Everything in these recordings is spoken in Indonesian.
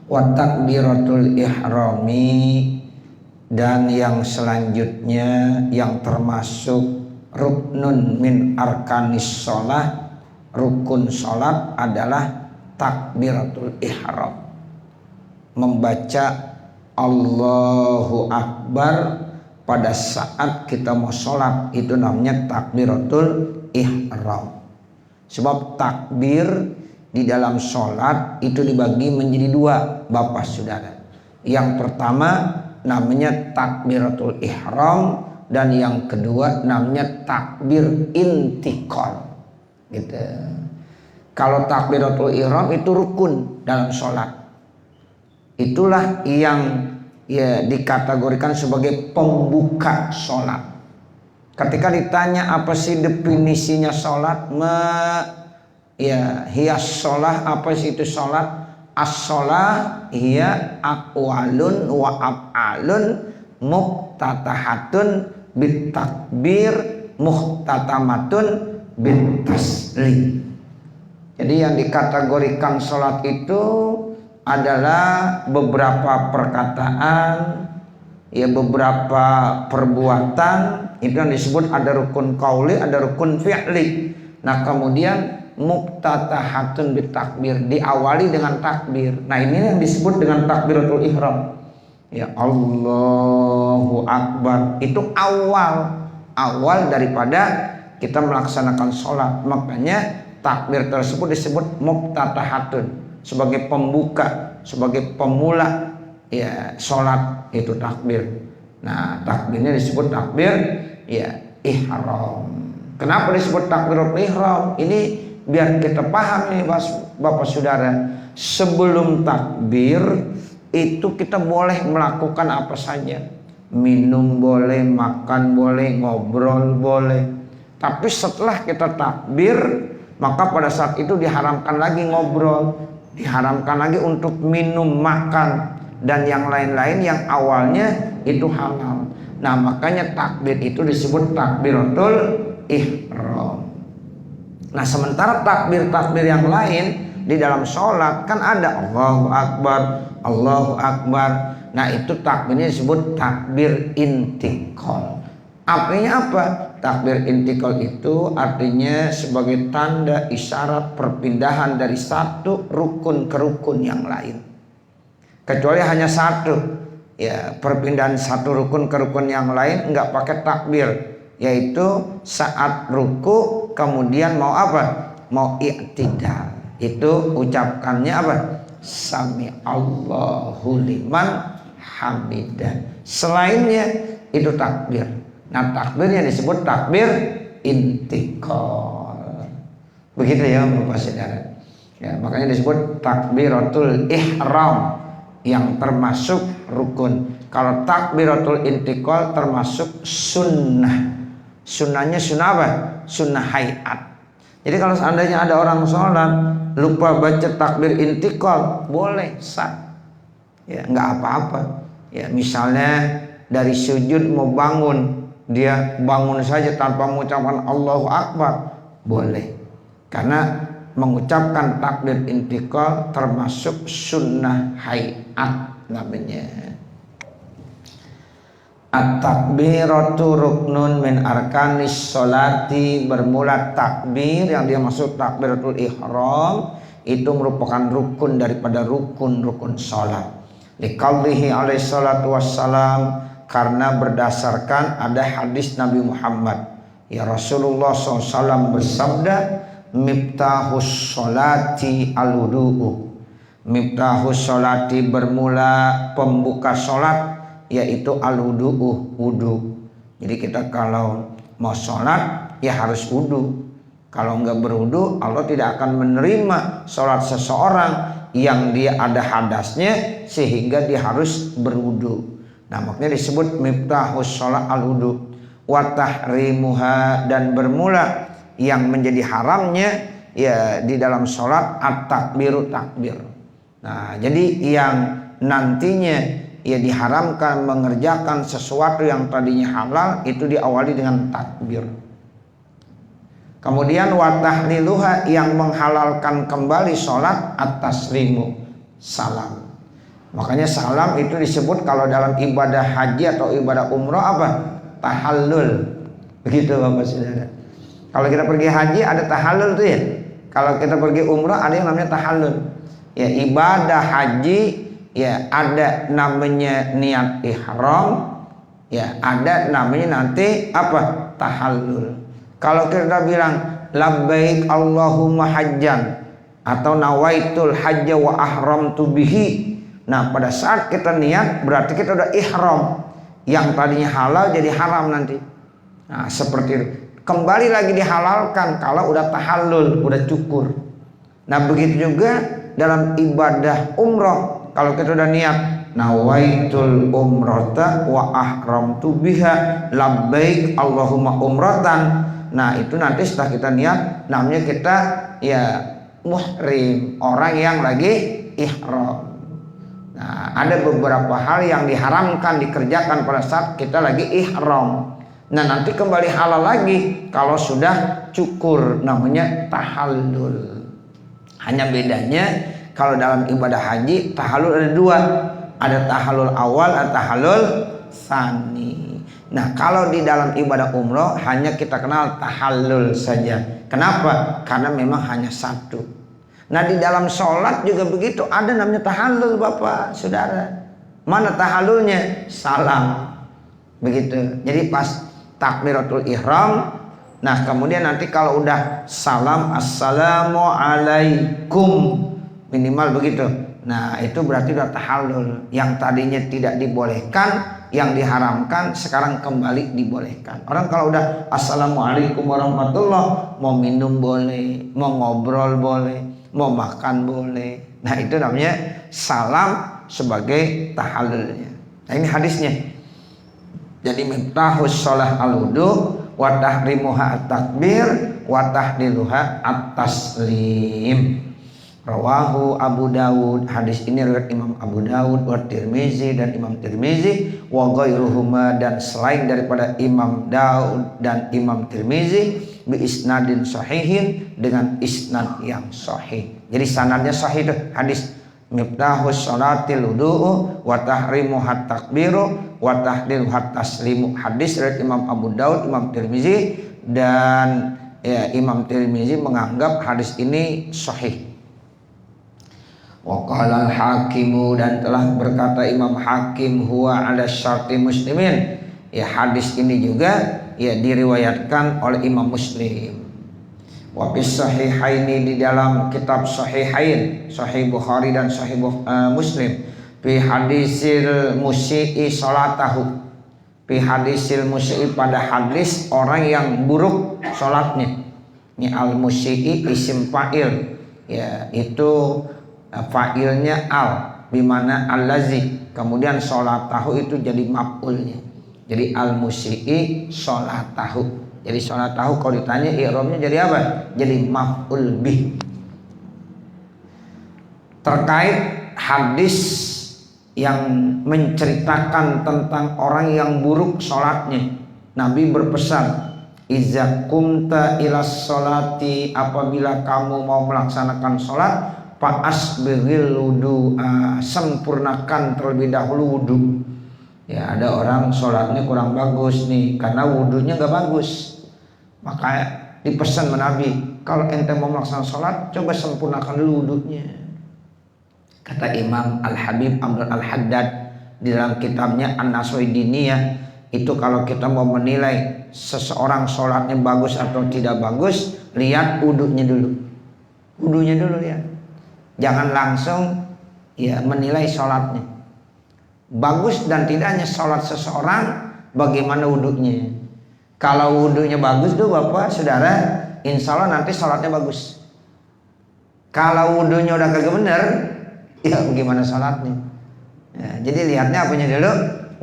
Wa takbiratul ihrami, dan yang selanjutnya yang termasuk ruknun min arkanis sholat, rukun sholat adalah takbiratul ihram, membaca Allahu Akbar pada saat kita mau sholat, itu namanya takbiratul ihram. Sebab takbir di dalam sholat itu dibagi menjadi dua, Bapak Saudara. Yang pertama namanya takbiratul ihram, dan yang kedua namanya takbir intikal. Gitu. Kalau takbiratul ihram itu rukun dalam sholat. Itulah yang dikategorikan sebagai pembuka sholat. Ketika ditanya apa sih definisinya sholat, hiya sholat, apa sih itu sholat? As-sholah hiya aqwalun wa af'alun muftatahatun bitakbir muhtatamatun bitaslim. Jadi yang dikategorikan sholat itu adalah beberapa perkataan, beberapa perbuatan. Itu yang disebut ada rukun qauli, ada rukun fi'li. Nah kemudian muftatahatun bitakbir, diawali dengan takbir. Nah ini yang disebut dengan takbiratul ihram. Ya Allahu Akbar, itu awal daripada kita melaksanakan sholat. Makanya takbir tersebut disebut muftatahatun, sebagai pembuka, sebagai pemula sholat, itu takbir. Nah takbirnya disebut takbir ihram. Kenapa disebut takbiratul ihram? Ini biar kita paham nih Bapak Saudara. Sebelum takbir itu kita boleh melakukan apa saja. Minum boleh, makan boleh, ngobrol boleh. Tapi setelah kita takbir, maka pada saat itu diharamkan lagi ngobrol, diharamkan lagi untuk minum, makan, dan yang lain-lain yang awalnya itu halal. Nah makanya takbir itu disebut takbiratul ihram. Nah sementara takbir-takbir yang lain di dalam sholat kan ada Allahu Akbar, Allahu Akbar. Nah itu takbirnya disebut takbir intikal. Artinya apa? Takbir intikal itu artinya sebagai tanda isyarat perpindahan dari satu rukun ke rukun yang lain. Kecuali hanya satu, perpindahan satu rukun ke rukun yang lain enggak pakai takbir, yaitu saat ruku kemudian mau apa? Mau i'tidal. Itu ucapkannya apa? Sami Allahu liman hamidah. Selainnya itu takbir. Nah takbirnya disebut takbir intikal. Begitu ya Bapak Saudara. Makanya disebut takbiratul ihram yang termasuk rukun. Kalau takbiratul intikal termasuk sunnah. Sunnahnya sunnah apa? Sunnah hayat. Jadi kalau seandainya ada orang sholat lupa baca takbir intikal, boleh sah. Nggak apa-apa. Misalnya dari sujud mau bangun, dia bangun saja tanpa mengucapkan Allahu Akbar, boleh. Karena mengucapkan takbir intikal termasuk sunnah hayat namanya. At-takbiratu ruknun min arkanis sholati, bermula takbir yang dia maksud takbiratul ihram itu merupakan rukun daripada rukun-rukun sholat. Liqaulihi alaihi salatu wassalam, karena berdasarkan ada hadis Nabi Muhammad, Rasulullah SAW bersabda, miftahus sholati al-wudu'u. Miftahus sholati, bermula pembuka sholat, yaitu al-wudu'u, wudu. Jadi kita kalau mau sholat harus wudu. Kalau enggak berwudu, Allah tidak akan menerima sholat seseorang yang dia ada hadasnya sehingga dia harus berwudu. Nah makanya disebut miftahus sholat al-wudu. Wa tahrimuha, dan bermula yang menjadi haramnya di dalam sholat at-takbiru, takbir. Nah jadi yang nantinya diharamkan mengerjakan sesuatu yang tadinya halal itu diawali dengan takbir. Kemudian wa tahliluha, yang menghalalkan kembali sholat at-taslimu, salam. Makanya salam itu disebut kalau dalam ibadah haji atau ibadah umroh apa? Tahallul. Begitu Bapak Saudara. Kalau kita pergi haji ada tahallul tuh ya. Kalau kita pergi umroh ada yang namanya tahallul. Ya ibadah haji ya ada namanya niat ihram, ya ada namanya nanti apa? Tahallul. Kalau kita bilang labbaik Allahumma hajjan atau nawaitul hajja wa ahramtu bihi. Nah, pada saat kita niat berarti kita udah ihram. Yang tadinya halal jadi haram nanti. Nah, seperti itu. Kembali lagi dihalalkan kalau udah tahallul, udah cukur. Nah, begitu juga dalam ibadah umroh. Kalau kita udah niat nawaitul umrata wa ahramtu biha labbaik Allahumma umratan. Nah, itu nanti setelah kita niat namanya kita ya muhrim, orang yang lagi ihram. Nah, ada beberapa hal yang diharamkan dikerjakan pada saat kita lagi ihram. Nah, nanti kembali halal lagi kalau sudah cukur, namanya tahallul. Hanya bedanya kalau dalam ibadah haji tahallul ada dua. Ada tahallul awal, ada tahallul tsani. Nah, kalau di dalam ibadah umroh hanya kita kenal tahallul saja. Kenapa? Karena memang hanya satu. Nah, di dalam sholat juga begitu, ada namanya tahallul Bapak Saudara. Mana tahallulnya? Salam. Begitu. Jadi pas takbiratul ihram, nah kemudian nanti kalau udah salam assalamualaikum minimal begitu. Nah, itu berarti udah tahallul. Yang tadinya tidak dibolehkan, yang diharamkan sekarang kembali dibolehkan. Orang kalau udah assalamualaikum warahmatullah, mau minum boleh, mau ngobrol boleh, mau makan boleh. Nah, itu namanya salam sebagai tahallulnya. Nah, ini hadisnya. Jadi miftahus shalah al-wudu wa tahrimuha at-takbir wa tahliluha at-taslim. Rawahu Abu Dawud. Hadis ini riwayat Imam Abu Dawud wa Tirmizi dan Imam Tirmizi wa ghairuhuma, dan selain daripada Imam Dawud dan Imam Tirmizi bi isnadin sahihin, dengan isnad yang sahih. Jadi sanadnya sahih itu hadis miftahus sholatil wudu wa tahrimuhat takbiru wa tahliluhat taslimu. Hadis riwayat Imam Abu Dawud, Imam Tirmizi, dan ya, Imam Tirmizi menganggap hadis ini sahih. Wa qala al-hakimu, dan telah berkata Imam Hakim huwa ala syarti muslimin. Ya, hadis ini juga ya diriwayatkan oleh Imam Muslim. Wa fis sahihaini, di dalam kitab sahihain, Sahih Bukhari dan Sahih Muslim, fi hadisil musyi'i salatahu, fi hadisil musyi'i, pada hadis orang yang buruk salatnya. Ini al-musyi'i isim fa'il, ya itu fa'ilnya al, bimana al-lazi, kemudian salatahu itu jadi maf'ulnya. Jadi al-musyi'i salatahu. Jadi salatahu kalau ditanya i'rabnya jadi apa? Jadi maf'ul bih. Terkait hadis yang menceritakan tentang orang yang buruk salatnya, Nabi berpesan, iza kumta ilas sholati, apabila kamu mau melaksanakan sholat, fa'asbiril wudu'a, sempurnakan terlebih dahulu wudu. Ya, ada orang sholatnya kurang bagus nih karena wudunya gak bagus, maka dipesan Nabi, kalau ente mau melaksanakan sholat, coba sempurnakan dulu wudunya. Kata Imam Al-Habib Abdul Al-Haddad di dalam kitabnya An-Naswaidiniyah, itu kalau kita mau menilai seseorang sholatnya bagus atau tidak bagus, lihat wudunya dulu. Wudunya dulu ya. Jangan langsung ya menilai sholatnya. Bagus dan tidaknya sholat seseorang, bagaimana wudunya. Kalau wudunya bagus tuh Bapak Saudara, insya Allah nanti sholatnya bagus. Kalau wudunya udah kagak bener, ya bagaimana sholatnya. Ya, jadi lihatnya apanya dulu,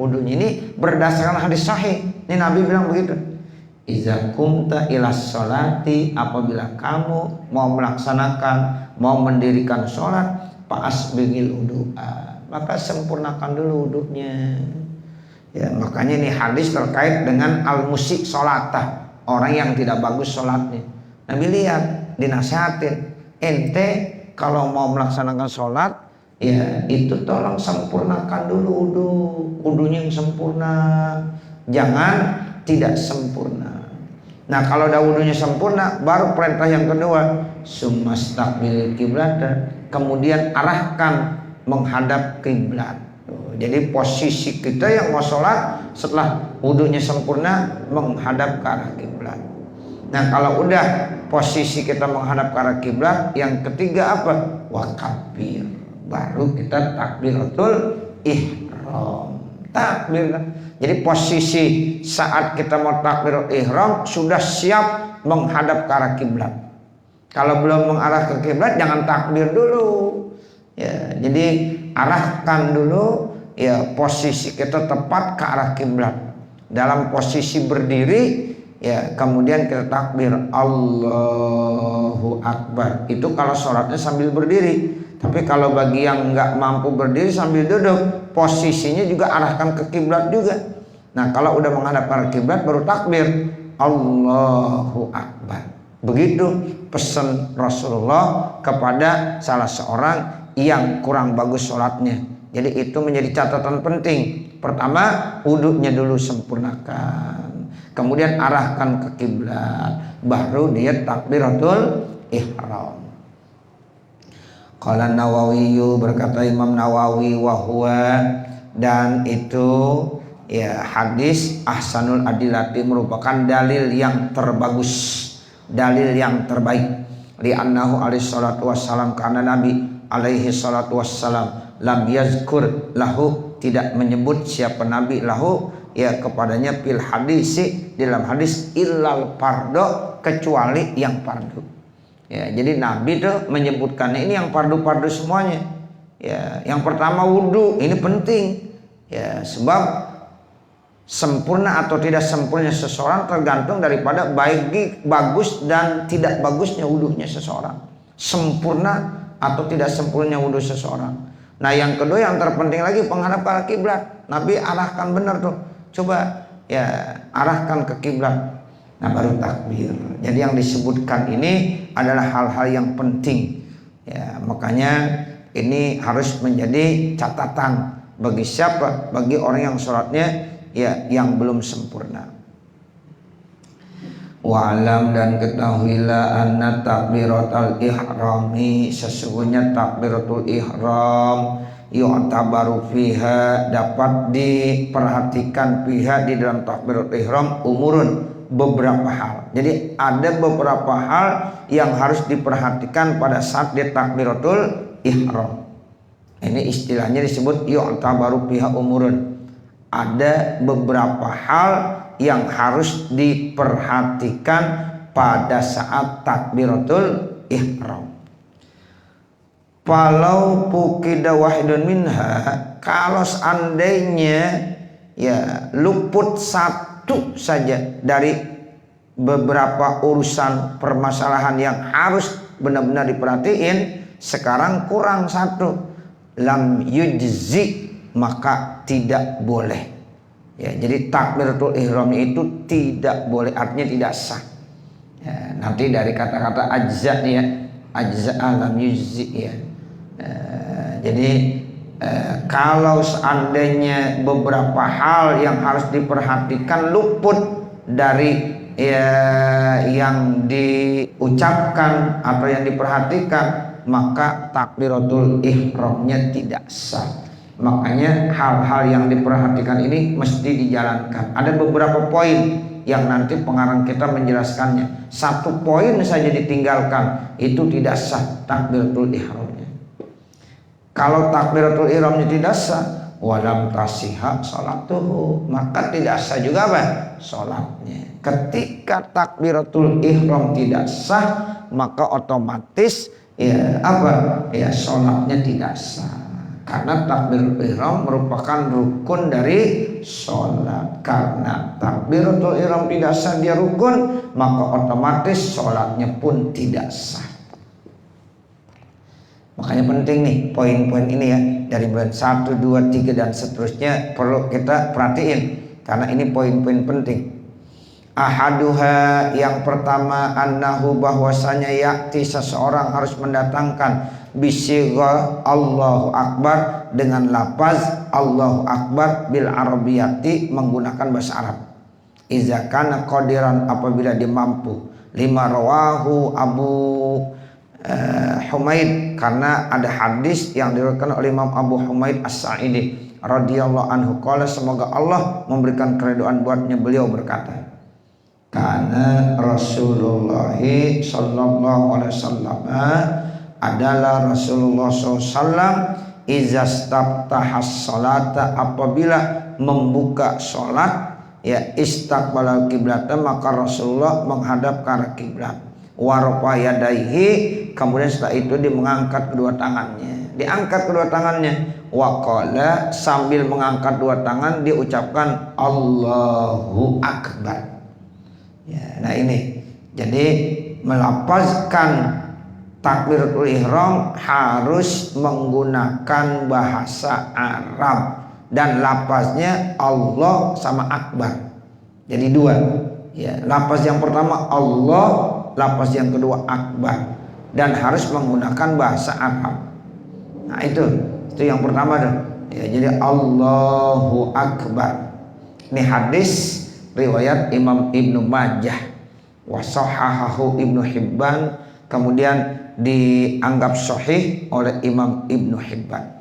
wudunya. Ini berdasarkan hadis sahih. Ini Nabi bilang begitu, iza kumta ilas sholati, apabila kamu mau melaksanakan, mau mendirikan sholat, fa'asbigil wudu'a, maka sempurnakan dulu wudunya. Ya, makanya ini hadis terkait dengan al-musik sholatah, orang yang tidak bagus sholatnya. Nabi lihat, dinasihatin, ente kalau mau melaksanakan sholat, ya itu tolong sempurnakan dulu wudunya yang sempurna, jangan tidak sempurna. Nah kalau udah wudunya sempurna, baru perintah yang kedua, sumastaqbil kiblat, kemudian arahkan menghadap kiblat. Jadi posisi kita yang mau sholat setelah wudunya sempurna menghadap ke arah kiblat. Nah kalau udah posisi kita menghadap ke arah kiblat, yang ketiga apa? Wakabbir, baru kita takbiratul ihram. Takbir. Jadi posisi saat kita mau takbiratul ihram sudah siap menghadap ke arah kiblat. Kalau belum mengarah ke kiblat jangan takbir dulu. Ya, jadi arahkan dulu ya posisi kita tepat ke arah kiblat. Dalam posisi berdiri ya, kemudian kita takbir Allahu Akbar. Itu kalau sholatnya sambil berdiri. Tapi kalau bagi yang nggak mampu berdiri sambil duduk, posisinya juga arahkan ke kiblat juga. Nah kalau udah menghadap ke kiblat baru takbir Allahu Akbar. Begitu pesan Rasulullah kepada salah seorang yang kurang bagus sholatnya. Jadi itu menjadi catatan penting. Pertama, wudunya dulu sempurnakan, kemudian arahkan ke kiblat, baru dia takbiratul ihram. Qala Nawawi, berkata Imam Nawawi, wahwa, dan itu ya hadis ahsanul adilati, merupakan dalil yang terbagus, dalil yang terbaik. Li annahu alaihi salatu wassalam, karena Nabi alaihi salatu wassalam lam yazkur lahu, tidak menyebut siapa Nabi lahu ya kepadanya fil hadisi, dalam hadis illal fardo, kecuali yang fardu. Ya, jadi Nabi tuh menyebutkannya ini yang fardu-fardu semuanya. Ya, yang pertama wudu, ini penting. Ya, sebab sempurna atau tidak sempurna seseorang tergantung daripada bagus dan tidak bagusnya wudunya seseorang. Sempurna atau tidak sempurna wudu seseorang. Nah, yang kedua yang terpenting lagi penghadap ke kiblat. Nabi arahkan benar tuh. Coba ya arahkan ke kiblat. Nah baru takbir. Jadi yang disebutkan ini adalah hal-hal yang penting. Ya, makanya ini harus menjadi catatan bagi siapa? Bagi orang yang sholatnya ya yang belum sempurna. Wa'alam, dan ketahuilah anna takbiratul ihrami, sesungguhnya takbiratul ihram yu'tabaru fiha, dapat diperhatikan fiha di dalam takbiratul ihram umurun, beberapa hal. Jadi ada beberapa hal yang harus diperhatikan pada saat dia takbiratul ihram. Ini istilahnya disebut yu'tabaru fiha umurun. Ada beberapa hal yang harus diperhatikan pada saat takbiratul ihram. Falau pukida wahidun minha, kalau seandainya ya luput satu saja dari beberapa urusan permasalahan yang harus benar-benar diperhatiin, sekarang kurang satu, lam yujzi, maka tidak boleh. Ya, jadi takbiratul ihram itu tidak boleh, artinya tidak sah. Ya, nanti dari kata-kata ajza ya, ajza lam yujzi ya. Jadi kalau seandainya beberapa hal yang harus diperhatikan luput dari ya, yang diucapkan atau yang diperhatikan, maka takbiratul ihramnya tidak sah. Makanya hal-hal yang diperhatikan ini mesti dijalankan. Ada beberapa poin yang nanti pengarang kita menjelaskannya. Satu poin saja ditinggalkan, itu tidak sah takbiratul ihramnya. Kalau takbiratul ihramnya tidak sah, walam tasihha salatuhu, maka tidak sah juga apa? Salatnya. Ketika takbiratul ihram tidak sah, maka otomatis ya apa? Ya salatnya tidak sah. Karena takbiratul ihram merupakan rukun dari sholat. Karena takbiratul ihram tidak sah, dia rukun, maka otomatis sholatnya pun tidak sah. Makanya penting nih poin-poin ini ya, dari bulan 1, 2, 3 dan seterusnya perlu kita perhatiin, karena ini poin-poin penting. Ahaduha, yang pertama, annahu, bahwasanya yakti, seseorang harus mendatangkan bisigha Allahu Akbar, dengan lafaz Allahu Akbar bil arabiyati, menggunakan bahasa Arab. Iza kana qadiran, apabila dia mampu. Lima rawahu Abu Humaid, karena ada hadis yang diriwayatkan oleh Imam Abu Humaid As-Sa'idi radhiyallahu anhu qala, semoga Allah memberikan keridhaan buatnya, beliau berkata, karena Rasulullah sallallahu alaihi wasallam, adalah Rasulullah SAW, izastaftaha sholata, apabila membuka sholat, ya istaqbalal kiblata, maka Rasulullah menghadap ke arah kiblat. Warofa yadaihi, kemudian setelah itu dia mengangkat kedua tangannya, diangkat kedua tangannya. Waqala, sambil mengangkat dua tangan dia ucapkan Allahu Akbar. Ya, nah ini jadi melafazkan takbiratul ihram harus menggunakan bahasa Arab, dan lafaznya Allah sama Akbar. Jadi dua. Ya, lafaz yang pertama Allah, lafaz yang kedua Akbar, dan harus menggunakan bahasa Arab. Nah itu yang pertama tuh. Ya, jadi Allahu Akbar. Ini hadis riwayat Imam Ibnu Majah, wa sahahahu Ibnu Hibban, kemudian dianggap sahih oleh Imam Ibnu Hibban.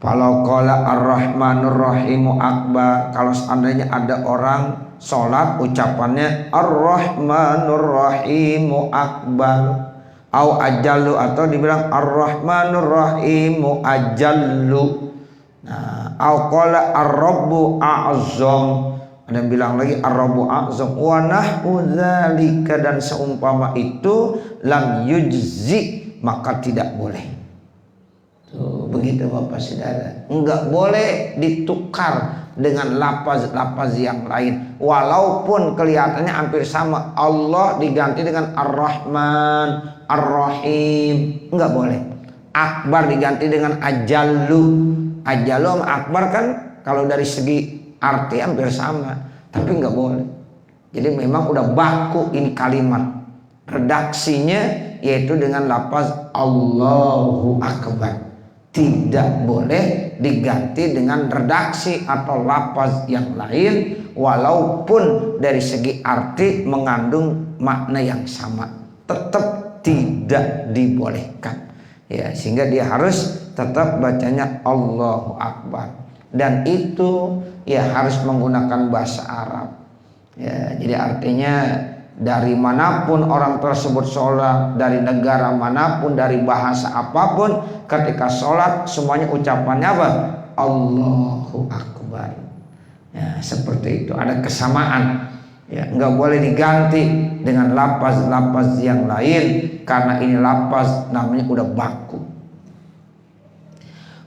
Kalau qala ar-Rahmanur Rahimu Akbar, kalau seandainya ada orang sholat ucapannya ar-Rahmanur Rahimu Akbar, au ajallu, atau dibilang ar-Rahmanur Rahimu ajallu. Nah, au qala ar-Rabbu a'zam, ada yang bilang lagi ar-Rabbu a'zam, wa nahwu dzalika, dan seumpama itu, lam yujzi, maka tidak boleh. Tuh, begitu Bapak Saudara, enggak boleh ditukar dengan lafaz-lafaz yang lain, walaupun kelihatannya hampir sama. Allah diganti dengan ar-Rahman, ar-Rahim, enggak boleh. Akbar diganti dengan ajallu. Ajallu sama akbar kan kalau dari segi arti hampir sama, tapi enggak boleh. Jadi memang udah baku ini kalimat, redaksinya yaitu dengan lafaz Allahu Akbar. Tidak boleh diganti dengan redaksi atau lafaz yang lain, walaupun dari segi arti mengandung makna yang sama, tetap tidak dibolehkan. Ya, sehingga dia harus tetap bacanya Allahu Akbar, dan itu ya harus menggunakan bahasa Arab. Ya, jadi artinya dari manapun orang tersebut sholat, dari negara manapun, dari bahasa apapun, ketika sholat semuanya ucapannya apa? Allahu Akbar. Ya, seperti itu, ada kesamaan. Ya, nggak boleh diganti dengan lafaz-lafaz yang lain, karena ini lafaz namanya udah baku.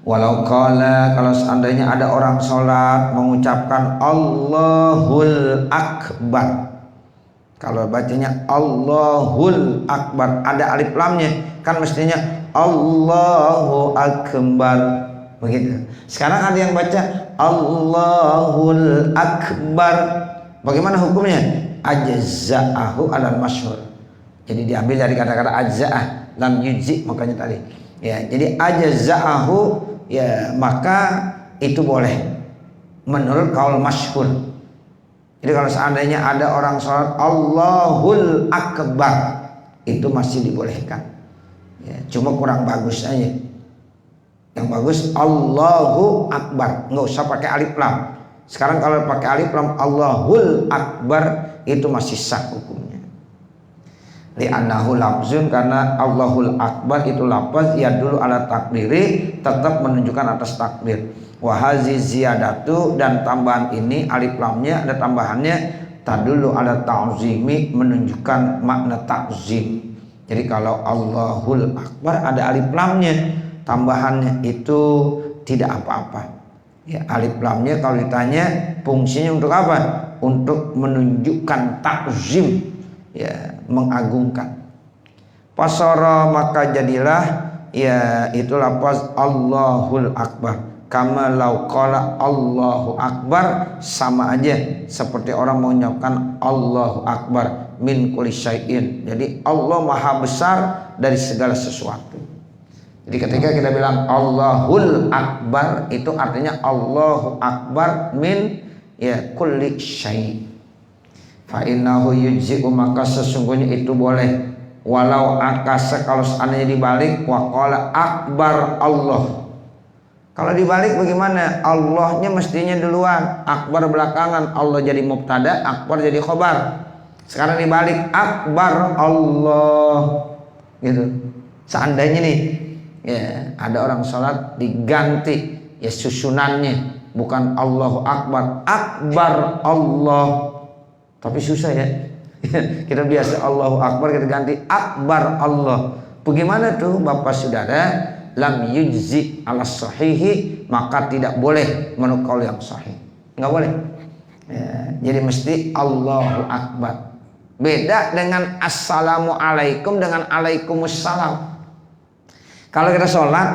Walau qala, kalau seandainya ada orang sholat mengucapkan Allahul Akbar, kalau bacanya Allahul Akbar ada alif lamnya, kan mestinya Allahu Akbar, begitu. Sekarang ada yang baca Allahul Akbar, bagaimana hukumnya? Ajza'ahu alal masyhur. Jadi diambil dari kata-kata ajza'ah, lam yujzi, makanya tadi. Ya, jadi ajza'ahu, ya maka itu boleh menurut kaul masyhur. Jadi kalau seandainya ada orang sholat Allahul Akbar, itu masih dibolehkan. Ya, cuma kurang bagus aja. Yang bagus Allahu Akbar, nggak usah pakai alif lam. Sekarang kalau pakai alif lam Allahul Akbar, itu masih sah hukumnya. Li'annahu lafzun, karena Allahul Akbar itu lafaz ya dulu ala takbiri, tetap menunjukkan atas takbir. Wahazi ziyadatu, dan tambahan ini alif lamnya ada tambahannya, tadulu ala ta'zimi, menunjukkan makna ta'zim. Jadi kalau Allahul Akbar ada alif lamnya, tambahannya itu tidak apa-apa. Ya, alif lamnya kalau ditanya fungsinya untuk apa? Untuk menunjukkan ta'zim, ya, mengagungkan. Pasara, maka jadilah ya itu lafaz Allahul Akbar. kama law qala Allahu Akbar, sama aja seperti orang mengucapkan Allahu Akbar min kulli syai'in. Jadi Allah maha besar dari segala sesuatu. Jadi ketika kita bilang Allahul Akbar, itu artinya Allahu Akbar min kulli syai'. Fa innahu yujzi'u, maka sesungguhnya itu boleh, walau akasa, kalau seandainya dibalik, wa qala akbar Allah. Kalau dibalik bagaimana? Allahnya mestinya duluan, akbar belakangan, Allah jadi mubtada, akbar jadi khobar. Sekarang dibalik, akbar Allah, gitu. Seandainya nih, ya ada orang sholat diganti ya susunannya, bukan Allahu Akbar, akbar Allah. Tapi susah ya. Kita biasa Allahu Akbar, kita ganti akbar Allah. Bagaimana tuh Bapak Saudara? Lam yujzi ala sahihi, maka tidak boleh menurut qaul yang sahih. Enggak boleh. Ya, jadi mesti Allahu Akbar. Beda dengan assalamualaikum dengan alaikumussalam. Kalau kita sholat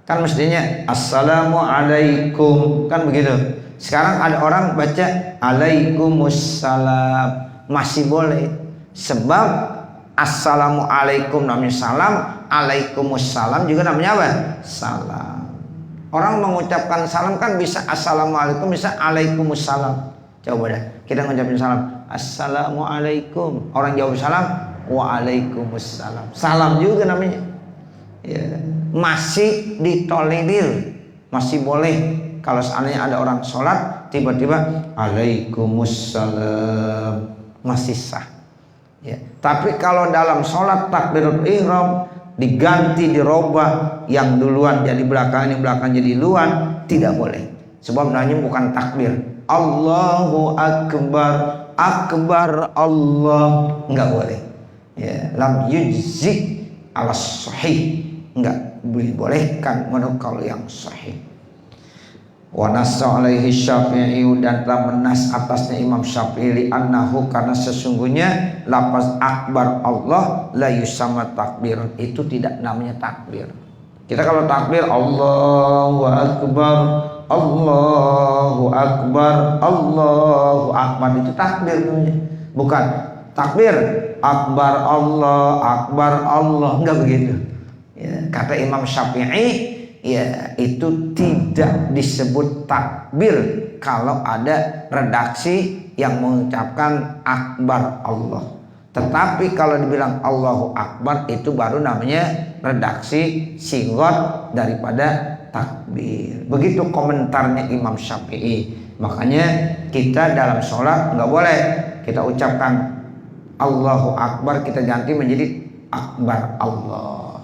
kan mestinya assalamualaikum, kan begitu. Sekarang ada orang baca alaikumussalam, masih boleh, sebab assalamualaikum namanya salam, alaikumussalam juga namanya apa? Salam. Orang mengucapkan salam kan bisa assalamualaikum, bisa alaikumussalam. Coba dah kita ngucapin salam, assalamualaikum, orang jawab salam, waalaikumsalam, salam juga namanya. Ya, masih ditolerir, masih boleh. Kalau seandainya ada orang sholat tiba-tiba alaikumussalam, masih sah. Ya. Tapi kalau dalam sholat takbirul ihram diganti, dirubah, yang duluan jadi belakang, yang belakang jadi duluan, tidak boleh. Sebab namanya bukan takbir. Allahu Akbar, Akbar Allah, enggak boleh. Ya, lam yujzi ala sahih, enggak dibolehkan menurut kalau yang sahih. Wa nassa alaihi Syafi'i, dan telah menas atasnya Imam Syafi'i, annahu, karena sesungguhnya lafaz akbar Allah la yusamma takbir, itu tidak namanya takbir. Kita kalau takbir Allahu Akbar, Allahu Akbar, Allahu Akbar, itu takbir namanya. Bukan takbir akbar Allah, enggak begitu. Ya, kata Imam Syafi'i, ya itu tidak disebut takbir kalau ada redaksi yang mengucapkan akbar Allah. Tetapi kalau dibilang Allahu Akbar, itu baru namanya redaksi sigot daripada takbir. Begitu komentarnya Imam Syafi'i. Makanya kita dalam sholat nggak boleh kita ucapkan Allahu Akbar, kita ganti menjadi akbar Allah.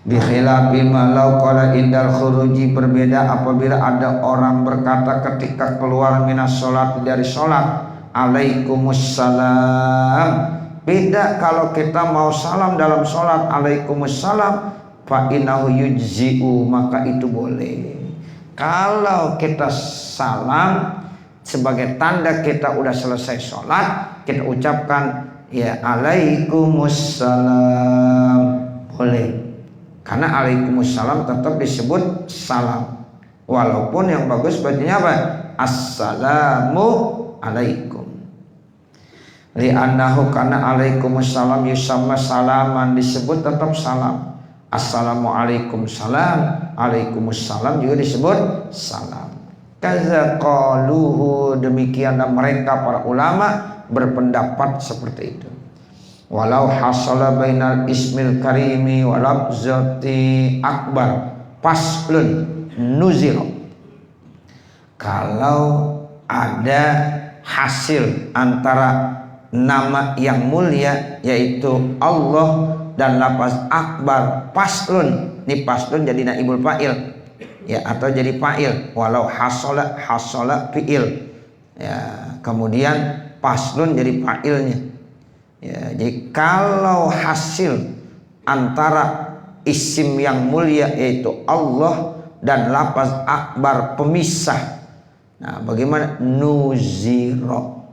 Bikhilafi malau qala indal khuruji, berbeda apabila ada orang berkata ketika keluar minas sholat, dari sholat, alaikumussalam. Beda kalau kita mau salam dalam sholat, alaikumussalam, fa innahu yujzi'u, maka itu boleh. Kalau kita salam sebagai tanda kita udah selesai sholat, kita ucapkan ya alaikumussalam, boleh. Karena alaikumussalam tetap disebut salam, walaupun yang bagus bacanya apa? Assalamu alaikum. Li'annahu, karena alaikumussalam yusamma salaman, disebut tetap salam. Assalamualaikum salam, alaikumussalam juga disebut salam. Kaza qaluhu, demikianlah mereka para ulama berpendapat seperti itu. Walau hasala bainal ismil karimi walau zati akbar faslun nuzil, kalau ada hasil antara nama yang mulia yaitu Allah dan lafaz akbar, faslun, ini faslun jadi naibul fa'il ya, atau jadi fa'il. Walau hasala fi'il ya, kemudian faslun jadi fa'ilnya. Ya, jadi kalau hasil antara isim yang mulia yaitu Allah dan lafaz akbar pemisah, nah bagaimana? Nuziro.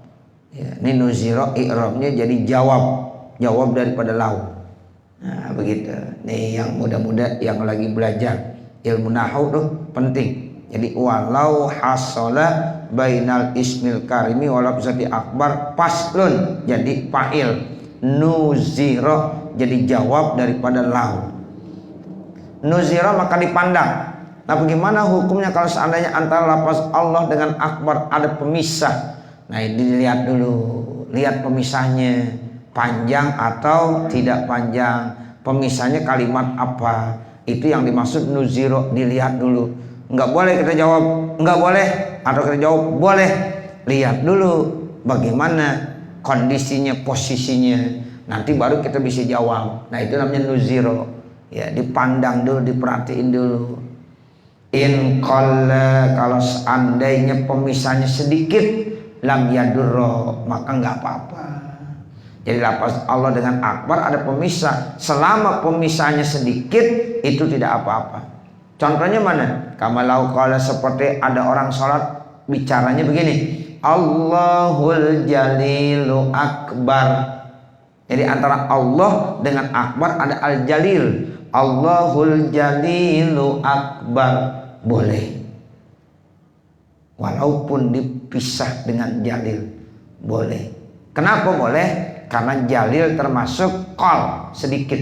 Ya, ini nuziro i'rabnya jadi jawab daripada lau. Nah begitu. Nih yang muda-muda yang lagi belajar Ilmu nahwu tuh penting. Jadi walau hasala bainal ismil karimi walau zati akbar paslun jadi fa'il, nuzira jadi jawab daripada lau. Nuzira maka dipandang. Nah, bagaimana hukumnya kalau seandainya antara lafaz Allah dengan akbar ada pemisah? Nah, ini dilihat dulu, lihat pemisahnya panjang atau tidak panjang, pemisahnya kalimat apa, itu yang dimaksud nuziro. Dilihat dulu, nggak boleh kita jawab nggak boleh atau kita jawab boleh, lihat dulu bagaimana kondisinya, posisinya, nanti baru kita bisa jawab. Nah, itu namanya nuziro ya, dipandang dulu, diperhatiin dulu. In qalla, kalau seandainya pemisahnya sedikit, lam yadurro, maka nggak apa-apa. Jadi lafaz Allah dengan akbar ada pemisah, selama pemisahnya sedikit itu tidak apa-apa. Contohnya mana? Kamalau qala, seperti ada orang sholat bicaranya begini, Allahul Jalilu Akbar. Jadi antara Allah dengan akbar ada al jalil, Allahul Jalilu Akbar, boleh walaupun dipisah dengan jalil, boleh. Kenapa boleh? Karena jalil termasuk qol, sedikit.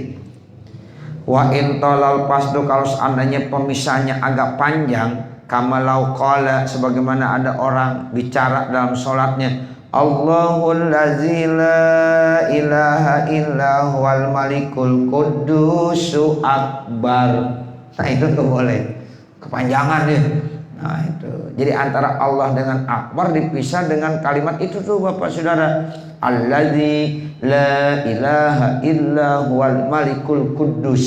Wa in talal pasdu, kalau seandainya pemisahnya agak panjang, kamalau qala, sebagaimana ada orang bicara dalam sholatnya, Allahul lazi la ilaha illa huwal malikul qudusu akbar. Nah, itu tuh boleh, kepanjangan ya. Nah, itu. Jadi antara Allah dengan akbar dipisah dengan kalimat itu tuh Bapak Saudara. Allazi la ilaha illa huwal malikul quddus.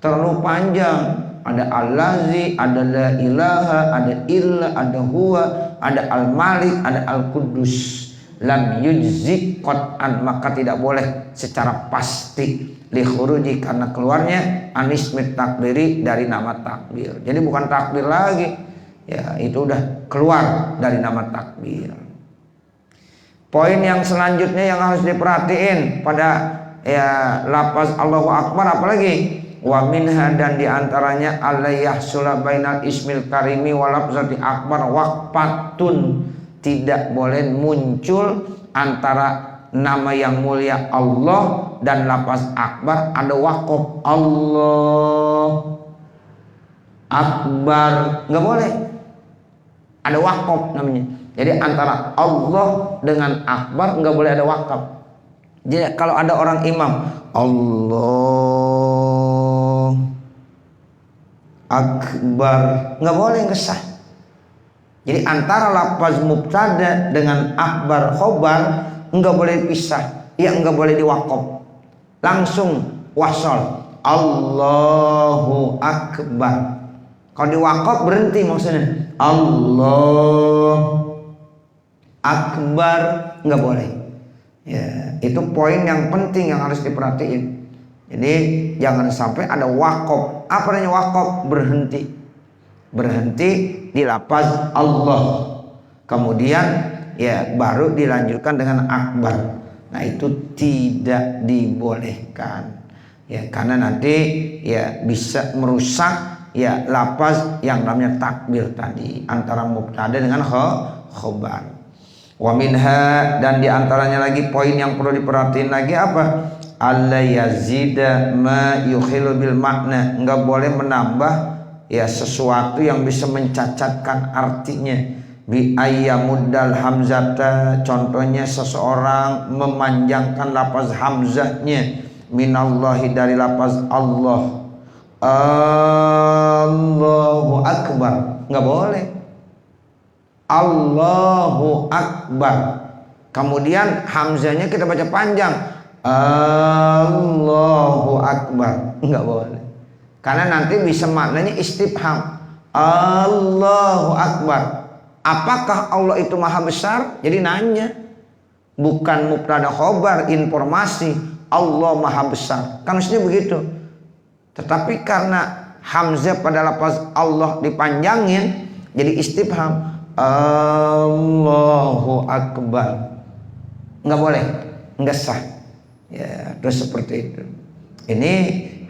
Terlalu panjang. Ada allazi, ada la ilaha, ada illa, ada huwa, ada al malik, ada al quddus. Lam yujzi qat'an, maka tidak boleh secara pasti, li khuruji, karena keluarnya anismit takbiri, dari nama takbir. Jadi bukan takbir lagi. Ya, itu udah keluar dari nama takbir. Poin yang selanjutnya yang harus diperhatiin pada ya lafaz Allahu Akbar, apalagi wa minha, dan diantaranya alayyahsula bainal ismil karimi wa lafzati akbar waqfatun, tidak boleh muncul antara nama yang mulia Allah dan lafaz akbar ada waqaf, Allah Akbar, nggak boleh, ada wakaf namanya. Jadi antara Allah dengan akbar nggak boleh ada wakaf. Jadi kalau ada orang imam Allah Akbar, nggak boleh, nggak sah. Jadi antara lafaz mubtada dengan akbar khobar nggak boleh dipisah, ya nggak boleh diwakaf, langsung wasol Allahu Akbar. Kalau diwakaf berhenti maksudnya Allah Akbar, nggak boleh. Ya, itu poin yang penting yang harus diperhatiin. Jadi jangan sampai ada wakaf. Apa namanya wakaf? Berhenti di lafaz Allah. Kemudian ya baru dilanjutkan dengan akbar. Nah, itu tidak dibolehkan. Ya, karena nanti ya bisa merusak ya lafaz yang namanya takbir tadi antara mubtada dengan khobar. Wa minha, dan diantaranya lagi poin yang perlu diperhatiin lagi apa? Alla yazida ma yukhilu bil makna, enggak boleh menambah ya sesuatu yang bisa mencacatkan artinya. Bi ayyamuddal hamzata, contohnya seseorang memanjangkan lafaz hamzahnya, minallahi, dari lafaz Allah, Allahu Akbar, nggak boleh. Allahu Akbar, kemudian hamzahnya kita baca panjang, Allahu Akbar, nggak boleh. Karena nanti bisa maknanya istifham, Allahu Akbar, apakah Allah itu maha besar? Jadi nanya, bukan mubtada khobar, informasi Allah maha besar, kan maksudnya begitu. Tetapi karena hamzah pada lafaz Allah dipanjangin jadi istifham, Allahu Akbar, nggak boleh, nggak sah. Ya, terus seperti itu. Ini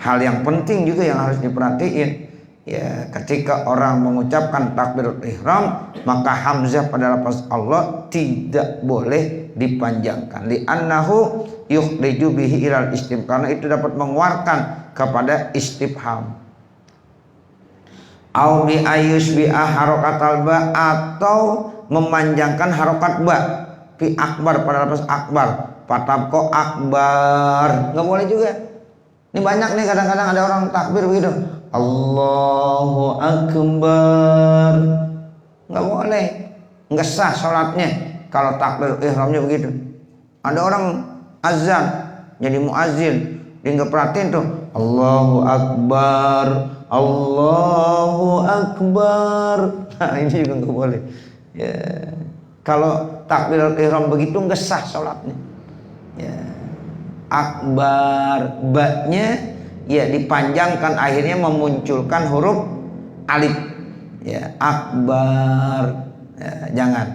hal yang penting juga yang harus diperhatiin. Ya, ketika orang mengucapkan takbiratul ihram, maka hamzah pada lafaz Allah tidak boleh dipanjangkan. Li'annahu yukhriju bihi ilal istifham, karena itu dapat mengeluarkan kepada istifham. Au bi ayusbi'a harakatal ba, atau memanjangkan harokat ba fi akbar pada lafaz akbar, fatabqa akbar, nggak boleh juga. Ini banyak nih, kadang-kadang ada orang takbir begitu, Allahu Akbar, nggak boleh, nggak sah sholatnya kalau takbir ihramnya begitu. Ada orang azan jadi muazin, dia nggak perhatiin tuh, Allahu Akbar, Allahu Akbar. Nah, ini juga nggak boleh. Ya, kalau takbir ihram begitu nggak sah sholatnya. Ya, akbar, ba-nya ya dipanjangkan, akhirnya memunculkan huruf alif. Ya, akbar. Ya, jangan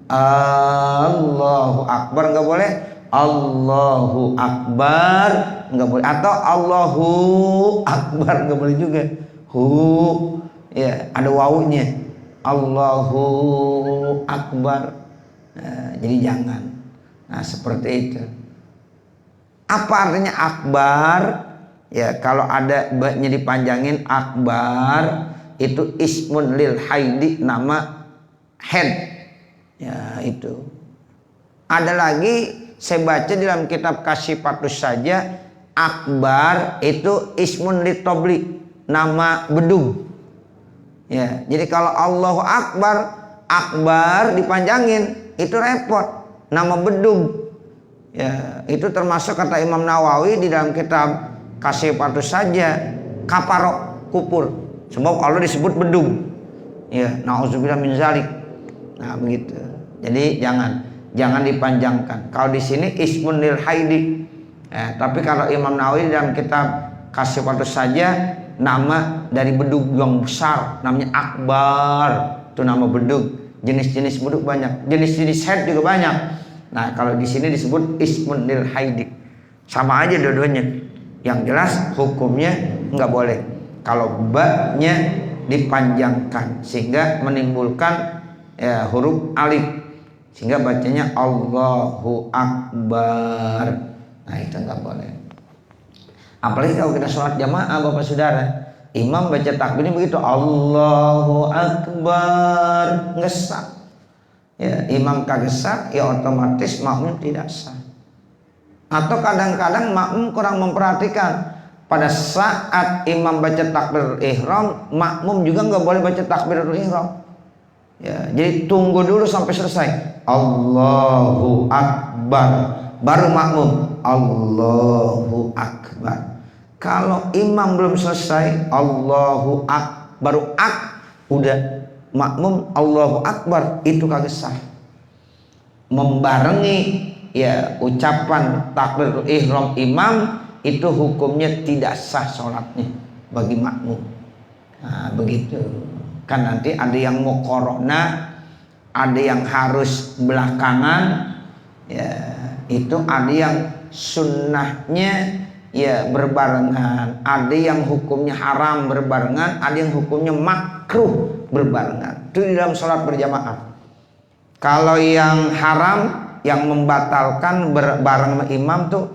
Allahu Akbar, nggak boleh. Allahu Akbar nggak boleh, atau Allahu Akbar nggak boleh juga. Hu, ya ada wawunya. Allahu Akbar. Nah, jadi jangan. Nah, seperti itu. Apa artinya akbar? Ya, kalau ada ba-nya dipanjangin akbar, itu ismun lil haidi, nama head. Ya, itu. Ada lagi saya baca di dalam kitab Kasyifatus saja, akbar itu ismun lit tobli, nama bedug. Ya, jadi kalau Allahu Akbar, akbar dipanjangin itu repot, nama bedug. Ya, itu termasuk kata Imam Nawawi di dalam kitab Kasyifatus saja, kaparok, kupur. Sebab Allah disebut bedug. Ya, nauzubillah min zalik. Nah, begitu. Jadi jangan dipanjangkan. Kalau di sini ismun lil haidi. Tapi kalau Imam Nawawi dalam kitab Kasyifatus saja, nama dari bedug yang besar namanya akbar. Itu nama bedug. Jenis-jenis bedug banyak, jenis-jenis head juga banyak. Nah, kalau di sini disebut ismun lil haidi. Sama aja dua-duanya. Yang jelas hukumnya nggak boleh kalau ba-nya dipanjangkan sehingga menimbulkan ya, huruf alif, sehingga bacanya Allahu Akbar. Nah, itu nggak boleh. Apalagi kalau kita sholat jamaah, Bapak Saudara, imam baca takbirnya begitu, Allahu Akbar, nggak sah. Ya, imam kagak sah, ya otomatis makmum tidak sah. Atau kadang-kadang makmum kurang memperhatikan, pada saat imam baca takbir ihram, makmum juga nggak boleh baca takbir ihram. Ya, jadi tunggu dulu sampai selesai, Allahu Akbar, baru makmum Allahu Akbar. Kalau imam belum selesai Allahu Akbar, baru udah makmum Allahu Akbar, itu kagak sah. Membarengi ya ucapan takbir ihram imam, itu hukumnya tidak sah sholatnya bagi makmum. Nah, begitu. Kan nanti ada yang mau korona, ada yang harus belakangan, ya itu ada yang sunnahnya ya berbarengan, ada yang hukumnya haram berbarengan, ada yang hukumnya makruh berbarengan. Itu di dalam sholat berjamaah. Kalau yang haram, yang membatalkan bareng imam tuh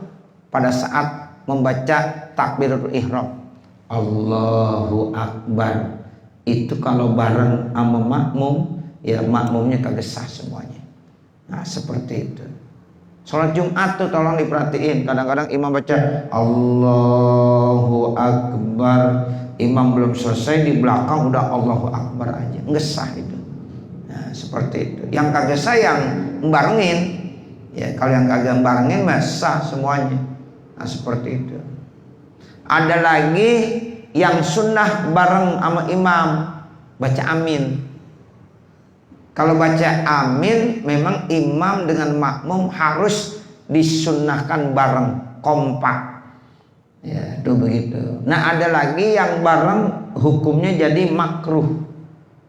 pada saat membaca takbiratul ihram, Allahu Akbar. Itu kalau bareng sama makmum, ya makmumnya kagak sah semuanya. Nah, seperti itu. Sholat Jumat tuh tolong diperhatiin. Kadang-kadang imam baca Allahu Akbar, imam belum selesai, di belakang udah Allahu Akbar aja, nggak sah itu. Nah, seperti itu. Yang kagak sah yang membarengin. Ya, kalau yang kagak membarengin mah sah semuanya. Nah, seperti itu. Ada lagi yang sunnah bareng sama imam, baca amin. Kalau baca amin, memang imam dengan makmum harus disunnahkan bareng, kompak. Ya, itu begitu. Nah, ada lagi yang bareng hukumnya jadi makruh.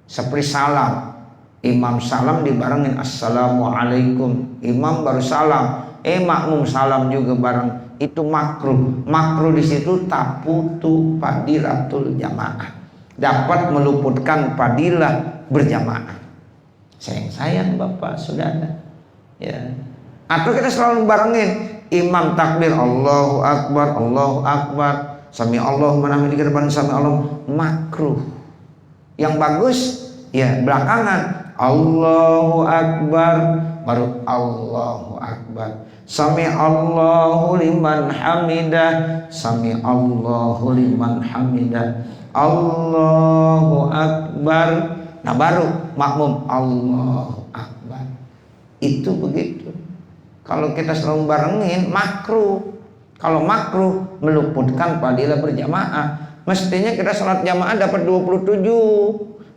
Seperti salam. Imam salam dibarengin assalamualaikum. Imam baru salam, makmum salam juga bareng. Itu makruh. Makruh di situ taputu fadilatul jamaah. dapat meluputkan fadilah berjamaah. Sayang Bapak Saudara. Ya. Atau kita selalu barengin imam takbir Allahu Akbar, sami Allahu liman hamidah ke depan sami Allah, makruh. Yang bagus ya belakangan Allahu Akbar baru Allahu Akbar. Sami Allahu liman hamidah, sami Allahu liman hamidah, Allahu Akbar. Nah baru makmum Allahu Akbar. Itu begitu. Kalau kita selalu barengin makruh. Kalau makruh meluputkan fadilah berjamaah. Mestinya kita sholat jamaah dapat 27.